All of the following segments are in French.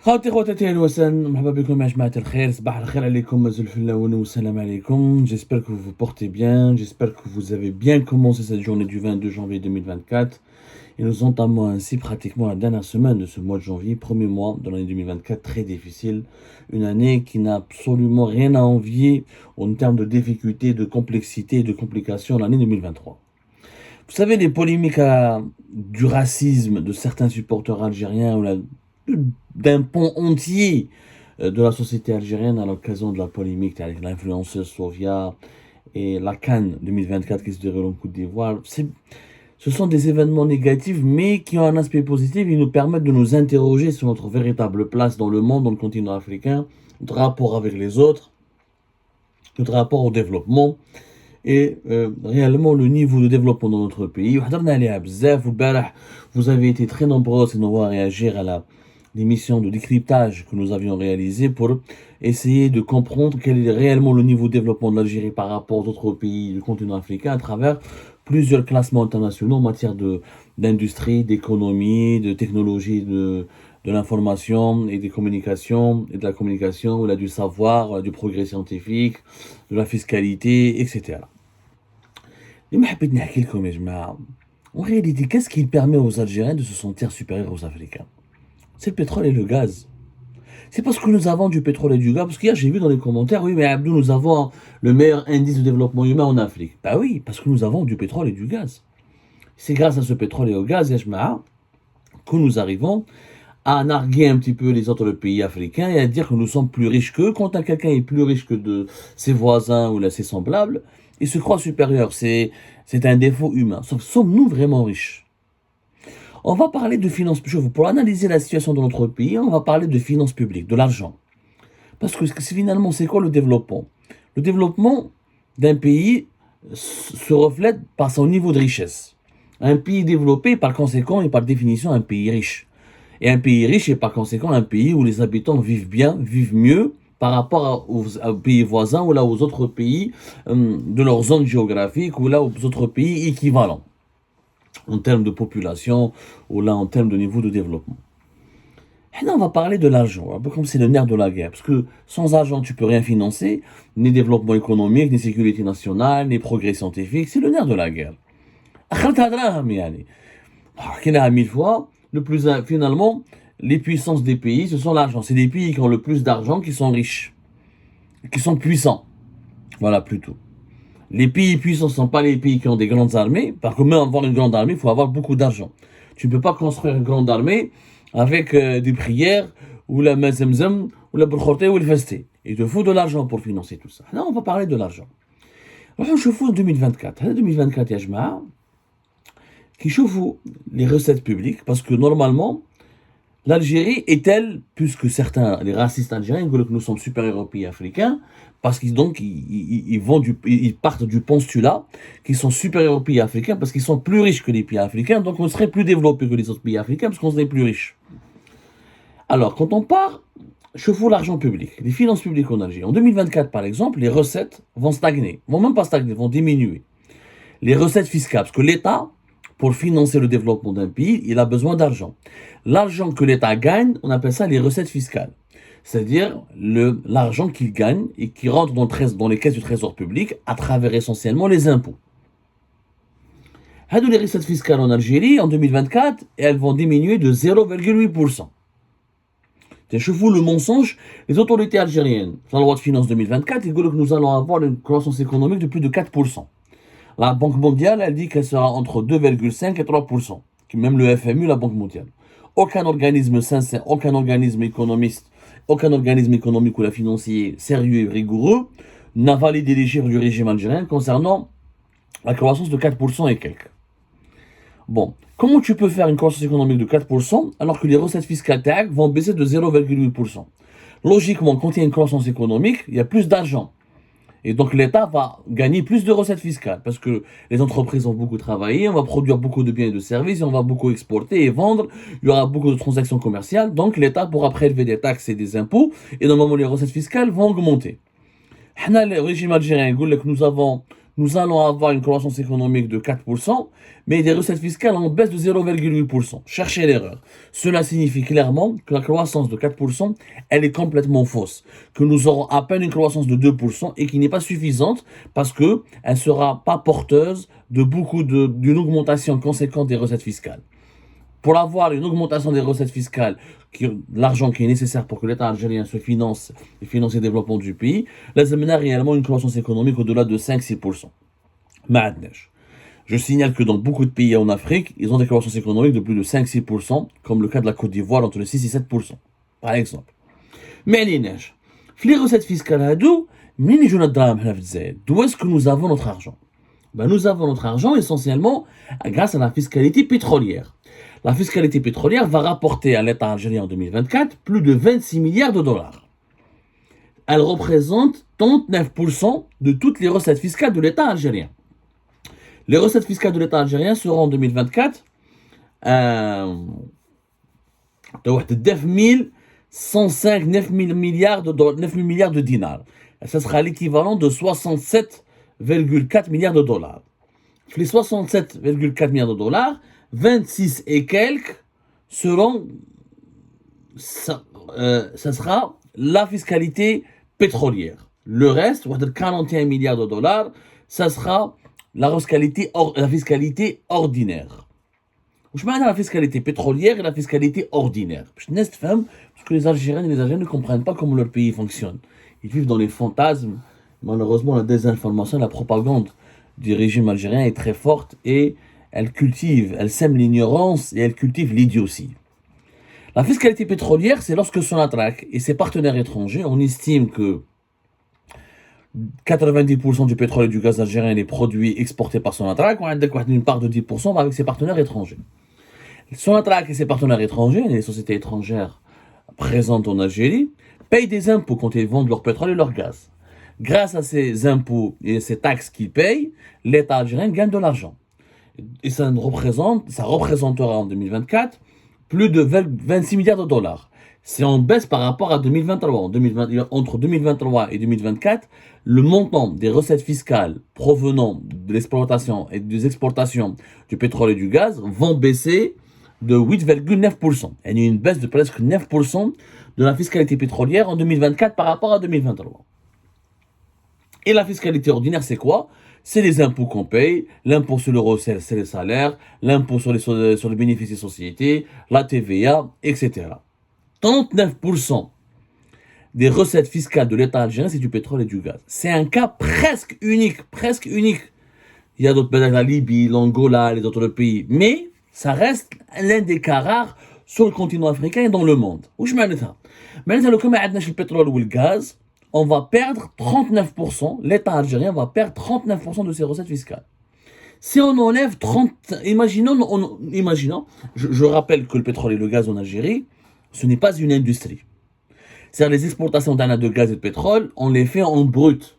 خاوتي خواتاتي أهلا وسهلا مرحبا بكم يا جماعة الخير صباح الخير عليكم زلف الأول والسلام عليكم. J'espère que vous vous portez bien, j'espère que vous avez bien commencé cette journée du 22 janvier 2024 et nous entamons ainsi pratiquement la dernière semaine de ce mois de janvier, premier mois de l'année 2024 très difficile, une année qui n'a absolument rien à envier en termes de difficulté, de complexité et de complications l'année 2023. Vous savez, les polémiques du racisme de certains supporters algériens ou d'un pont entier de la société algérienne à l'occasion de la polémique avec l'influenceuse Sofia et la CAN 2024 qui se déroule en Côte d'Ivoire. Ce sont des événements négatifs, mais qui ont un aspect positif. Ils nous permettent de nous interroger sur notre véritable place dans le monde, dans le continent africain, notre rapport avec les autres, notre rapport au développement et réellement le niveau de développement dans notre pays. Vous avez été très nombreux à réagir à l'émission de décryptage que nous avions réalisée pour essayer de comprendre quel est réellement le niveau de développement de l'Algérie par rapport aux autres pays du continent africain à travers plusieurs classements internationaux en matière d'industrie, d'économie, de technologie, de l'information et des communications, et de la communication, du savoir, du progrès scientifique, de la fiscalité, etc. En réalité, qu'est-ce qui permet aux Algériens de se sentir supérieurs aux Africains? C'est le pétrole et le gaz. C'est parce que nous avons du pétrole et du gaz, parce qu'hier j'ai vu dans les commentaires, oui mais Abdou, nous avons le meilleur indice de développement humain en Afrique. Bah oui, parce que nous avons du pétrole et du gaz. C'est grâce à ce pétrole et au gaz, que nous arrivons à narguer un petit peu les autres pays africains et à dire que nous sommes plus riches qu'eux. Quand quelqu'un est plus riche que de ses voisins ou ses semblables, il se croit supérieur. C'est un défaut humain. Sauf sommes-nous vraiment riches? On va parler de finances publiques. Pour analyser la situation de notre pays, on va parler de finances publiques, de l'argent. Parce que finalement, c'est quoi le développement? Le développement d'un pays se reflète par son niveau de richesse. Un pays développé, par conséquent, est par définition un pays riche. Et un pays riche est par conséquent un pays où les habitants vivent bien, vivent mieux par rapport aux pays voisins ou là aux autres pays de leur zone géographique ou là aux autres pays équivalents en termes de population ou là en termes de niveau de développement. Et là, on va parler de l'argent, un peu comme c'est le nerf de la guerre, parce que sans argent, tu peux rien financer, ni développement économique, ni sécurité nationale, ni progrès scientifique, c'est le nerf de la guerre. Mille fois, finalement, les puissances des pays, ce sont l'argent. C'est les pays qui ont le plus d'argent qui sont riches, qui sont puissants. Voilà, plutôt. Les pays puissants ne sont pas les pays qui ont des grandes armées, parce que même avoir une grande armée, il faut avoir beaucoup d'argent. Tu ne peux pas construire une grande armée avec des prières, ou la mazemzem, ou la brkhorté, ou le festé. Il te faut de l'argent pour financer tout ça. Là, on va parler de l'argent. Alors, je fous en 2024. En 2024, il y a Jma'a qui chauffe les recettes publiques, parce que normalement, l'Algérie est-elle, puisque certains, les racistes algériens, disent que nous sommes supérieurs aux pays africains, parce qu'ils ils partent du postulat qu'ils sont supérieurs aux pays africains, parce qu'ils sont plus riches que les pays africains, donc on serait plus développés que les autres pays africains, parce qu'on serait plus riches. Alors, quand on part, chauffe l'argent public, les finances publiques en Algérie. En 2024, par exemple, les recettes vont stagner, vont même pas stagner, vont diminuer. Les recettes fiscales, parce que l'État, pour financer le développement d'un pays, il a besoin d'argent. L'argent que l'État gagne, on appelle ça les recettes fiscales. C'est-à-dire l'argent qu'il gagne et qui rentre dans les caisses du trésor public à travers essentiellement les impôts. Les recettes fiscales en Algérie, en 2024, elles vont diminuer de 0,8%. C'est fou le mensonge. Les autorités algériennes, dans la loi de finances 2024, ils disent que nous allons avoir une croissance économique de plus de 4%. La Banque mondiale, elle dit qu'elle sera entre 2,5 et 3%. Même le FMI, la Banque mondiale. Aucun organisme sincère, aucun organisme économique ou la financier sérieux et rigoureux n'a validé les chiffres du régime algérien concernant la croissance de 4% et quelques. Bon, comment tu peux faire une croissance économique de 4% alors que les recettes fiscales TAC vont baisser de 0,8%? Logiquement, quand il y a une croissance économique, il y a plus d'argent. Et donc l'État va gagner plus de recettes fiscales parce que les entreprises ont beaucoup travaillé, on va produire beaucoup de biens et de services, on va beaucoup exporter et vendre, il y aura beaucoup de transactions commerciales, donc l'État pourra prélever des taxes et des impôts et normalement les recettes fiscales vont augmenter. Le régime algérien dit que nous avons nous allons avoir une croissance économique de 4%, mais des recettes fiscales en baisse de 0,8%. Cherchez l'erreur. Cela signifie clairement que la croissance de 4%, elle est complètement fausse. Que nous aurons à peine une croissance de 2% et qui n'est pas suffisante parce qu'elle ne sera pas porteuse d'une augmentation conséquente des recettes fiscales. Pour avoir une augmentation des recettes fiscales, l'argent qui est nécessaire pour que l'État algérien se finance et finance le développement du pays, là, ça mène réellement une croissance économique au-delà de 5-6%. Je signale que dans beaucoup de pays en Afrique, ils ont des croissances économiques de plus de 5-6%, comme le cas de la Côte d'Ivoire, entre 6 et 7%, par exemple. Mais les recettes fiscales, d'où est-ce que nous avons notre argent? Nous avons notre argent essentiellement grâce à la fiscalité pétrolière. La fiscalité pétrolière va rapporter à l'État algérien en 2024 plus de 26 milliards de dollars. Elle représente 39% de toutes les recettes fiscales de l'État algérien. Les recettes fiscales de l'État algérien seront en 2024 9 000 milliards de dinars. Et ça sera l'équivalent de 67,4 milliards de dollars. Les 67,4 milliards de dollars, 26 et quelques seront, ça sera la fiscalité pétrolière. Le reste, 41 milliards de dollars, ça sera la fiscalité ordinaire. Je mets la fiscalité pétrolière et la fiscalité ordinaire. Parce que les Algériens et les Algériens ne comprennent pas comment leur pays fonctionne. Ils vivent dans les fantasmes. Malheureusement, la désinformation, la propagande du régime algérien est très forte et elle sème l'ignorance et elle cultive l'idiotie. La fiscalité pétrolière, c'est lorsque Sonatrach et ses partenaires étrangers, on estime que 90% du pétrole et du gaz algérien est produit exporté par Sonatrach, on a une part de 10% avec ses partenaires étrangers. Sonatrach et ses partenaires étrangers, les sociétés étrangères présentes en Algérie, payent des impôts quand ils vendent leur pétrole et leur gaz. Grâce à ces impôts et ces taxes qu'ils payent, l'État algérien gagne de l'argent. Et ça représentera en 2024 plus de 26 milliards de dollars. C'est en baisse par rapport à 2023. Entre 2023 et 2024, le montant des recettes fiscales provenant de l'exploitation et des exportations du pétrole et du gaz vont baisser de 8,9%. Il y a une baisse de presque 9% de la fiscalité pétrolière en 2024 par rapport à 2023. Et la fiscalité ordinaire, c'est quoi? C'est les impôts qu'on paye. L'impôt sur le recel, c'est les salaires. L'impôt sur les bénéfices des sociétés, la TVA, etc. 39% des recettes fiscales de l'État algérien, c'est du pétrole et du gaz. C'est un cas presque unique. Il y a d'autres pays, la Libye, l'Angola, les autres pays. Mais ça reste l'un des cas rares sur le continent africain et dans le monde. Où je mets ça? Maintenant, comme on a le pétrole ou le gaz, on va perdre 39%, l'État algérien va perdre 39% de ses recettes fiscales. Si on enlève 30... Imaginons, je rappelle que le pétrole et le gaz en Algérie, ce n'est pas une industrie. C'est-à-dire les exportations de gaz et de pétrole, on les fait en brut.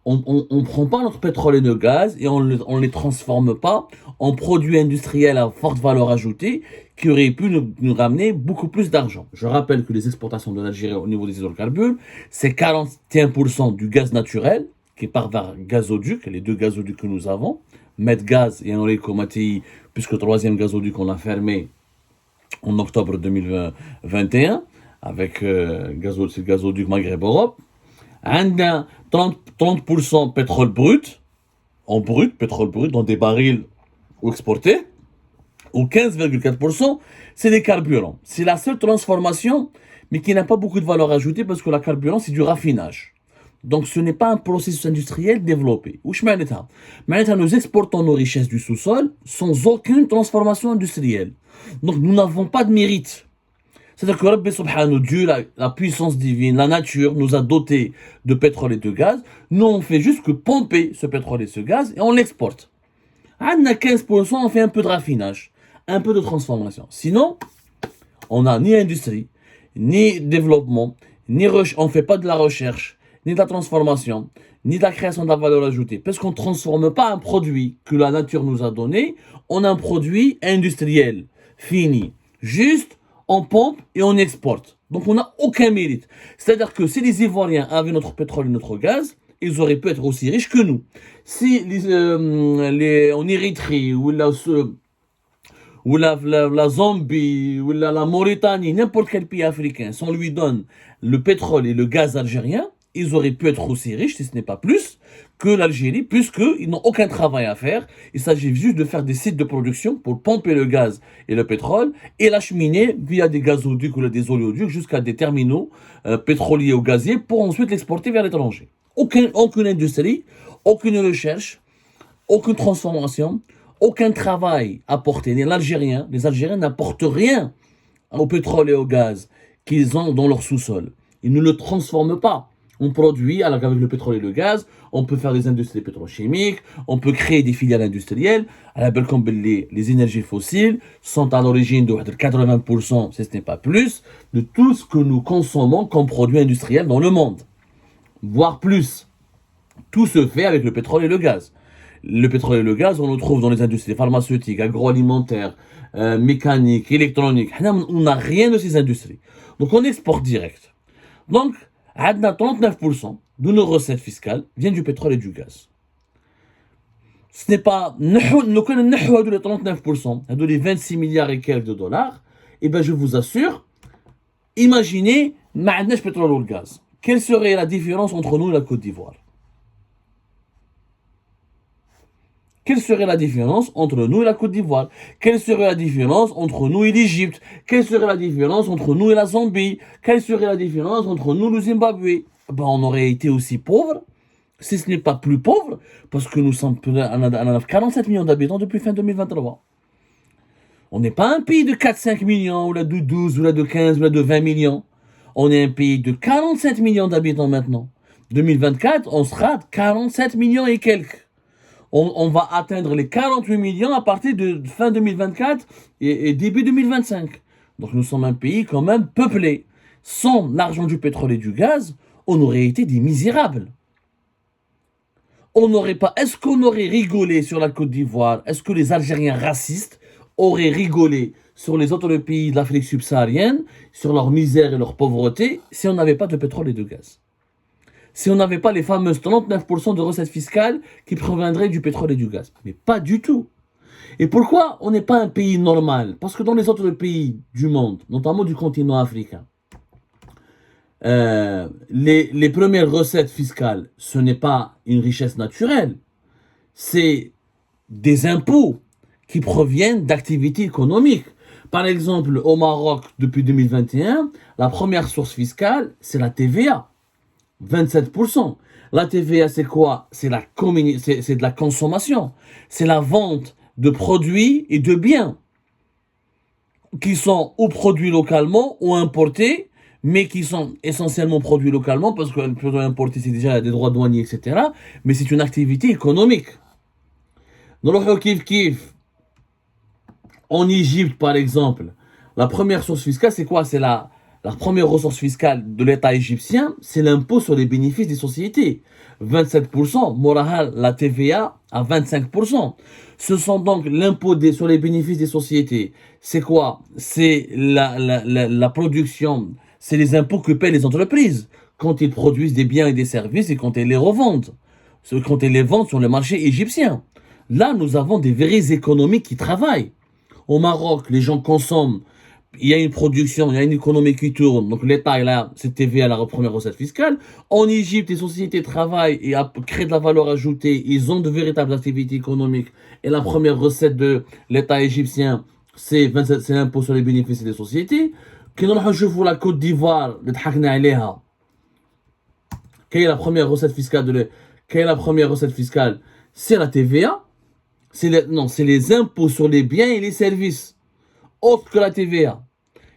On ne prend pas notre pétrole et notre gaz et on ne les transforme pas en produits industriels à forte valeur ajoutée qui auraient pu nous ramener beaucoup plus d'argent. Je rappelle que les exportations de l'Algérie au niveau des hydrocarbures, c'est 41% du gaz naturel qui part vers gazoduc, les deux gazoducs que nous avons, Medgaz et Enrico Mattei, puisque le troisième gazoduc on l'a fermé en octobre 2021 avec le gazoduc Maghreb-Europe. On a 30% pétrole brut, pétrole brut dans des barils ou exportés, ou 15,4%, c'est des carburants. C'est la seule transformation, mais qui n'a pas beaucoup de valeur ajoutée parce que la carburant, c'est du raffinage. Donc ce n'est pas un processus industriel développé. Nous exportons nos richesses du sous-sol sans aucune transformation industrielle. Donc nous n'avons pas de mérite. C'est-à-dire que Rabbi Subhanahu, Dieu, la puissance divine, la nature, nous a dotés de pétrole et de gaz. Nous, on fait juste que pomper ce pétrole et ce gaz et on l'exporte. On a 15%, on fait un peu de raffinage, un peu de transformation. Sinon, on n'a ni industrie, ni développement, on ne fait pas de la recherche, ni de la transformation, ni de la création de la valeur ajoutée. Parce qu'on ne transforme pas un produit que la nature nous a donné en un produit industriel, fini. Juste, on pompe et on exporte. Donc on n'a aucun mérite. C'est-à-dire que si les Ivoiriens avaient notre pétrole et notre gaz, ils auraient pu être aussi riches que nous. Si en Érythrée ou la Zambie, ou la Mauritanie, n'importe quel pays africain, si on lui donne le pétrole et le gaz algérien, ils auraient pu être aussi riches, si ce n'est pas plus, que l'Algérie, puisqu'ils n'ont aucun travail à faire. Il s'agit juste de faire des sites de production pour pomper le gaz et le pétrole et l'acheminer via des gazoducs ou des oléoducs jusqu'à des terminaux pétroliers ou gaziers pour ensuite l'exporter vers l'étranger. Aucune industrie, aucune recherche, aucune transformation, aucun travail apporté. Les Algériens n'apportent rien au pétrole et au gaz qu'ils ont dans leur sous-sol. Ils ne le transforment pas. On produit, alors avec le pétrole et le gaz, on peut faire des industries pétrochimiques, on peut créer des filiales industrielles. À la belle comme les énergies fossiles sont à l'origine de 80%, si ce n'est pas plus, de tout ce que nous consommons comme produits industriels dans le monde. Voire plus. Tout se fait avec le pétrole et le gaz. Le pétrole et le gaz, on le trouve dans les industries pharmaceutiques, agroalimentaires, mécaniques, électroniques. On n'a rien de ces industries. Donc on exporte direct. Donc, 39% de nos recettes fiscales viennent du pétrole et du gaz. Ce n'est pas... Nous connaissons les 39%, les 26 milliards et quelques de dollars. Et bien je vous assure, imaginez, nous avons le pétrole ou le gaz. Quelle serait la différence entre nous et la Côte d'Ivoire? Quelle serait la différence entre nous et la Côte d'Ivoire? Quelle serait la différence entre nous et l'Égypte? Quelle serait la différence entre nous et la Zambie? Quelle serait la différence entre nous et le Zimbabwe? Ben, on aurait été aussi pauvres, si ce n'est pas plus pauvres, parce que nous sommes 47 millions d'habitants depuis fin 2023. On n'est pas un pays de 4-5 millions, ou là de 12, ou là de 15, ou là de 20 millions. On est un pays de 47 millions d'habitants maintenant. 2024, on sera 47 millions et quelques. On va atteindre les 48 millions à partir de fin 2024 et début 2025. Donc nous sommes un pays quand même peuplé. Sans l'argent du pétrole et du gaz, on aurait été des misérables. On n'aurait pas... Est-ce qu'on aurait rigolé sur la Côte d'Ivoire? Est-ce que les Algériens racistes auraient rigolé sur les autres pays de l'Afrique subsaharienne, sur leur misère et leur pauvreté, si on n'avait pas de pétrole et de gaz? Si on n'avait pas les fameuses 39% de recettes fiscales qui proviendraient du pétrole et du gaz. Mais pas du tout. Et pourquoi on n'est pas un pays normal? Parce que dans les autres pays du monde, notamment du continent africain, les premières recettes fiscales, ce n'est pas une richesse naturelle, c'est des impôts qui proviennent d'activités économiques. Par exemple, au Maroc, depuis 2021, la première source fiscale, c'est la TVA. 27%. La TVA, c'est quoi? C'est de la consommation. C'est la vente de produits et de biens qui sont ou produits localement ou importés, mais qui sont essentiellement produits localement parce que le produit importé, c'est déjà des droits douaniers, etc. Mais c'est une activité économique. Dans le kiff, en Égypte, par exemple, la première source fiscale, c'est quoi? C'est la première ressource fiscale de l'État égyptien, c'est l'impôt sur les bénéfices des sociétés. 27%, Morahal, la TVA à 25%. Ce sont donc l'impôt sur les bénéfices des sociétés. C'est quoi? C'est la production, c'est les impôts que paient les entreprises quand ils produisent des biens et des services et quand elles les revendent. Quand elles les vendent sur le marché égyptien. Là, nous avons des vraies économies qui travaillent. Au Maroc, les gens consomment. Il y a une production, il y a une économie qui tourne. Donc l'État, il a cette TVA à la première recette fiscale. En Égypte, les sociétés travaillent et créent de la valeur ajoutée. Ils ont de véritables activités économiques. Et la première recette de l'État égyptien, c'est l'impôt sur les bénéfices des sociétés. Quand on rejoue la Côte d'Ivoire, quelle est la première recette fiscale C'est la TVA. C'est les impôts sur les biens et les services. Autre que la TVA.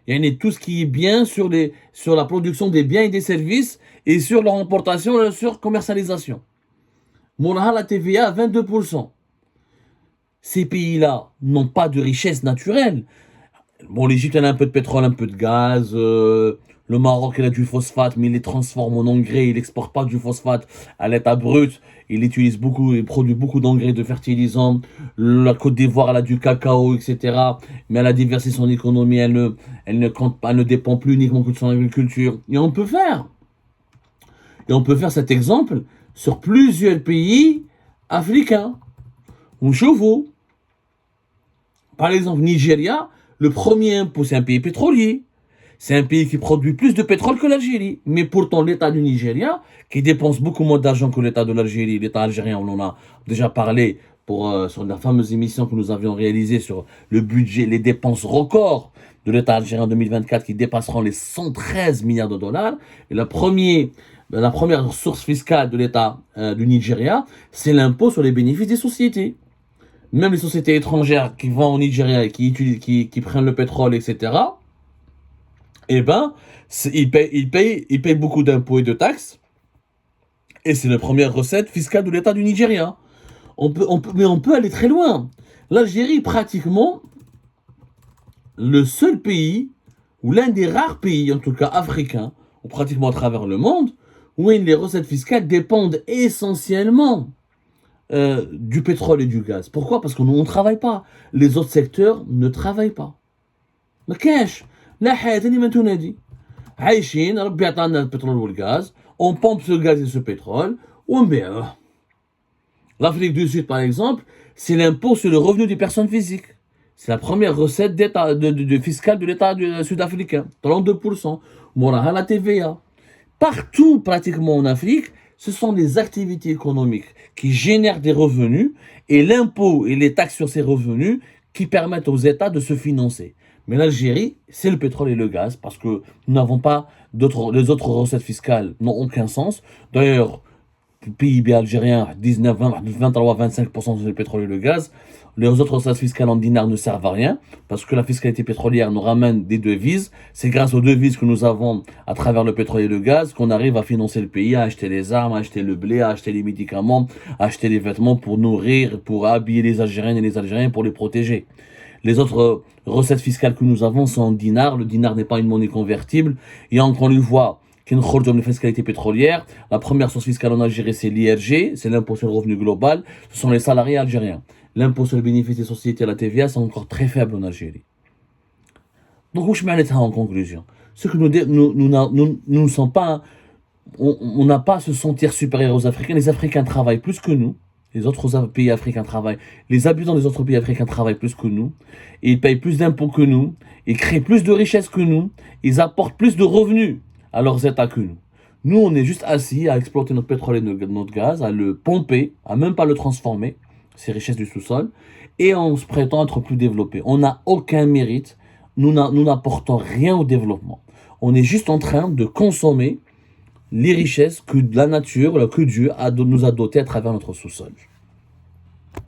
Il y a tout ce qui est bien sur la production des biens et des services et sur leur importation et sur commercialisation. Monaha, la TVA à 22%. Ces pays-là n'ont pas de richesse naturelle. Bon, l'Égypte, elle a un peu de pétrole, un peu de gaz. Le Maroc, il a du phosphate, mais il les transforme en engrais. Il n'exporte pas du phosphate à l'état brut. Il utilise beaucoup, il produit beaucoup d'engrais, de fertilisants. La Côte d'Ivoire, elle a du cacao, etc. Mais elle a diversifié son économie. Elle ne dépend plus uniquement que de son agriculture. Et on peut faire cet exemple sur plusieurs pays africains. ونشوفوا par exemple Nigeria, le premier impôt c'est un pays pétrolier. C'est un pays qui produit plus de pétrole que l'Algérie. Mais pourtant, l'État du Nigeria, qui dépense beaucoup moins d'argent que l'État de l'Algérie, l'État algérien, on en a déjà parlé sur la fameuse émission que nous avions réalisée sur le budget, les dépenses records de l'État algérien en 2024 qui dépasseront les 113 milliards de dollars. Et la première source fiscale de l'État du Nigeria, c'est l'impôt sur les bénéfices des sociétés. Même les sociétés étrangères qui vont au Nigeria et qui prennent le pétrole, etc., eh ben, ils payent beaucoup d'impôts et de taxes. Et c'est la première recette fiscale de l'État du Nigeria. Mais on peut aller très loin. L'Algérie est pratiquement le seul pays, ou l'un des rares pays, en tout cas africains, ou pratiquement à travers le monde, où les recettes fiscales dépendent essentiellement du pétrole et du gaz. Pourquoi? Parce qu'on ne travaille pas. Les autres secteurs ne travaillent pas. ما كاش لا حياة لمن تنادي عايشين ربي عطانا البترول والغاز on pompe ce gaz et ce pétrole ونبيعوه. L'Afrique du Sud par exemple, c'est l'impôt sur le revenu des personnes physiques. C'est la première recette fiscale de l'État sud-africain, 32%. Moraha la TVA. Partout pratiquement en Afrique, ce sont des activités économiques qui génèrent des revenus et l'impôt et les taxes sur ces revenus qui permettent aux États de se financer. Mais l'Algérie, c'est le pétrole et le gaz parce que nous n'avons pas les autres recettes fiscales n'ont aucun sens. D'ailleurs, le PIB algérien, 19, 20, 23, 25% c'est le pétrole et le gaz. Les autres recettes fiscales en dinars ne servent à rien parce que la fiscalité pétrolière nous ramène des devises. C'est grâce aux devises que nous avons à travers le pétrole et le gaz qu'on arrive à financer le pays, à acheter les armes, à acheter le blé, à acheter les médicaments, à acheter les vêtements pour nourrir, pour habiller les Algériennes et les Algériens, pour les protéger. Les autres recettes fiscales que nous avons sont en dinars. Le dinar n'est pas une monnaie convertible. Et encore une fois, qu'une de fiscalité pétrolière, la première source fiscale en Algérie, c'est l'IRG, c'est l'impôt sur le revenu global. Ce sont les salariés algériens. L'impôt sur le bénéfice des sociétés, la TVA, c'est encore très faible en Algérie. Donc, où je m'arrête en conclusion? Ce que nous ne sommes pas, on n'a pas à se sentir supérieur aux Africains. Les Africains travaillent plus que nous. Les autres pays africains travaillent. Les habitants des autres pays africains travaillent plus que nous. Ils payent plus d'impôts que nous. Ils créent plus de richesses que nous. Ils apportent plus de revenus à leurs États que nous. Nous, on est juste assis à exploiter notre pétrole et notre gaz, à le pomper, à même pas le transformer, ces richesses du sous-sol, et on se prétend être plus développé. On n'a aucun mérite. Nous n'apportons rien au développement. On est juste en train de consommer les richesses que la nature, que Dieu nous a dotées à travers notre sous-sol.